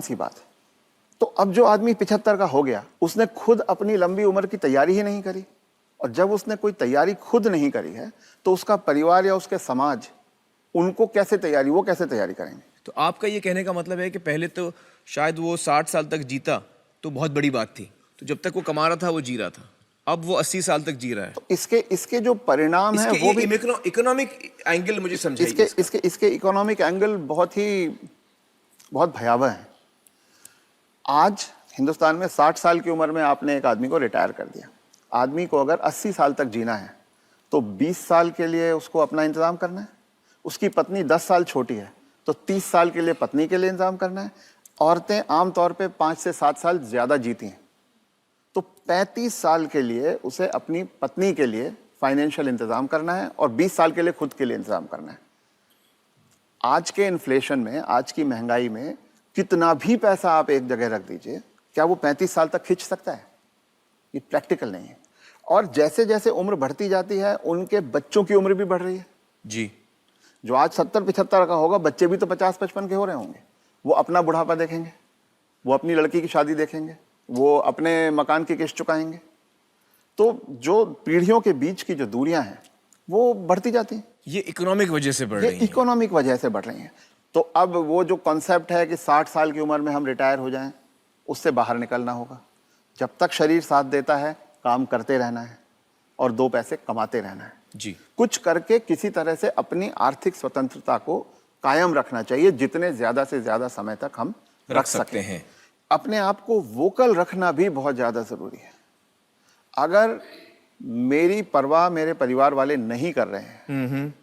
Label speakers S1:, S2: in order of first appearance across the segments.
S1: सी बात है। तो अब जो आदमी 75 का हो गया, उसने खुद अपनी लंबी उम्र की तैयारी ही नहीं करी, और जब उसने कोई तैयारी खुद नहीं करी है तो उसका परिवार या उसके समाज उनको कैसे तैयारी, वो कैसे तैयारी करेंगे?
S2: तो आपका ये कहने का मतलब है कि पहले तो शायद वो 60 साल तक जीता तो बहुत बड़ी बात थी, तो जब तक वो कमा रहा था वो जी रहा था, अब वो 80 साल तक जी रहा है।
S1: तो इसके जो परिणाम है वो भी
S2: इकोनॉमिक एंगल मुझे समझाइए।
S1: इसके इकोनॉमिक एंगल बहुत भयावह है। आज हिंदुस्तान में 60 साल की उम्र में आपने एक आदमी को रिटायर कर दिया। आदमी को अगर 80 साल तक जीना है तो 20 साल के लिए उसको अपना इंतजाम करना है। उसकी पत्नी 10 साल छोटी है तो 30 साल के लिए पत्नी के लिए इंतजाम करना है। औरतें आमतौर पे 5 से 7 साल ज़्यादा जीती हैं, तो 35 साल के लिए उसे अपनी पत्नी के लिए फाइनेंशियल इंतजाम करना है और 20 साल के लिए खुद के लिए इंतजाम करना है। आज के इन्फ्लेशन में, आज की महंगाई में कितना भी पैसा आप एक जगह रख दीजिए, क्या वो 35 साल तक खींच सकता है? ये प्रैक्टिकल नहीं है। और जैसे जैसे उम्र बढ़ती जाती है उनके बच्चों की उम्र भी बढ़ रही है
S2: जी।
S1: जो आज 70-75 का होगा, बच्चे भी तो 50-55 के हो रहे होंगे। वो अपना बुढ़ापा देखेंगे, वो अपनी लड़की की शादी देखेंगे, वो अपने मकान की किस्त चुकाएंगे। तो जो पीढ़ियों के बीच की जो दूरियां हैं वो बढ़ती जाती हैं।
S2: ये इकोनॉमिक वजह से बढ़ रही है।
S1: इकोनॉमिक वजह से बढ़ रही हैं। तो अब वो जो कॉन्सेप्ट है कि 60 साल की उम्र में हम रिटायर हो जाएं, उससे बाहर निकलना होगा। जब तक शरीर साथ देता है काम करते रहना है और 2 पैसे कमाते रहना है
S2: जी।
S1: कुछ करके किसी तरह से अपनी आर्थिक स्वतंत्रता को कायम रखना चाहिए, जितने ज्यादा से ज्यादा समय तक हम रख सकते हैं। अपने आप को वोकल रखना भी बहुत ज्यादा जरूरी है। अगर मेरी परवाह मेरे परिवार वाले नहीं कर रहे हैं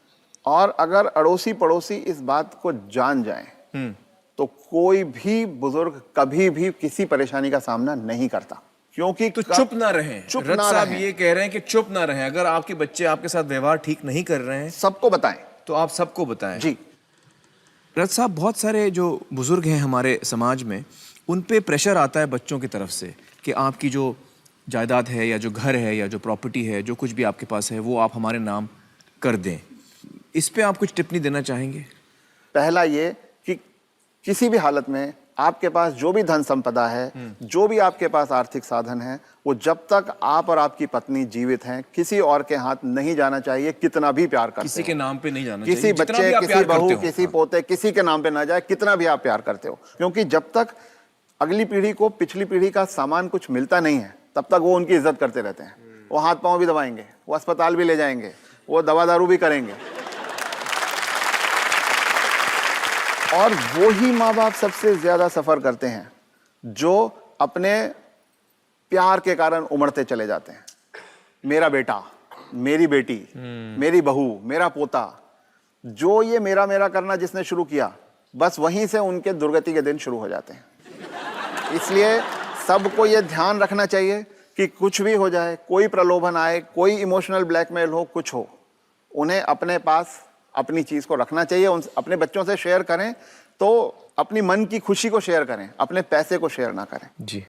S1: और अगर अड़ोसी पड़ोसी इस बात को जान जाएं तो कोई भी बुजुर्ग कभी भी किसी परेशानी का सामना नहीं करता, क्योंकि
S2: तो चुप ना रहें।
S1: चुप
S2: रथ
S1: ना
S2: साहब
S1: रहें।
S2: ये कह रहे हैं कि चुप ना रहें। अगर आपके बच्चे आपके साथ व्यवहार ठीक नहीं कर रहे हैं
S1: सबको बताएं।
S2: तो आप सबको बताएं।
S1: जी।
S2: रथ साहब, बहुत सारे जो बुजुर्ग हैं हमारे समाज में, उन पे प्रेशर आता है बच्चों की तरफ से कि आपकी जो जायदाद है या जो घर है या जो प्रॉपर्टी है, जो कुछ भी आपके पास है, वो आप हमारे नाम कर दें। इस पे आप कुछ टिप्पणी देना चाहेंगे?
S1: पहला ये कि किसी भी हालत में आपके पास जो भी धन संपदा है, जो भी आपके पास आर्थिक साधन है, वो जब तक आप और आपकी पत्नी जीवित हैं किसी और के हाथ नहीं जाना चाहिए, कितना भी प्यार करते
S2: किसी
S1: हो।
S2: के नाम पे नहीं जाना
S1: किसी
S2: चाहिए। जितना
S1: बच्चे,
S2: भी आप
S1: किसी
S2: प्यार
S1: बहू,
S2: करते हो।
S1: किसी पोते, किसी के नाम पे ना जाए, कितना भी आप प्यार करते हो। क्योंकि जब तक अगली पीढ़ी को पिछली पीढ़ी का सामान कुछ मिलता नहीं है तब तक वो उनकी इज्जत करते रहते हैं। वो हाथ पांव भी दबाएंगे, वो अस्पताल भी ले जाएंगे, वो दवा दारू भी करेंगे। और वो ही माँ बाप सबसे ज्यादा सफर करते हैं जो अपने प्यार के कारण उमड़ते चले जाते हैं। मेरा बेटा, मेरी बेटी, मेरी बहू, मेरा पोता, जो ये मेरा मेरा करना जिसने शुरू किया, बस वहीं से उनके दुर्गति के दिन शुरू हो जाते हैं। इसलिए सबको ये ध्यान रखना चाहिए कि कुछ भी हो जाए, कोई प्रलोभन आए, कोई इमोशनल ब्लैकमेल हो, कुछ हो, उन्हें अपने पास अपनी चीज को रखना चाहिए। उन अपने बच्चों से शेयर करें तो अपनी मन की खुशी को शेयर करें, अपने पैसे को शेयर ना करें।
S2: जी।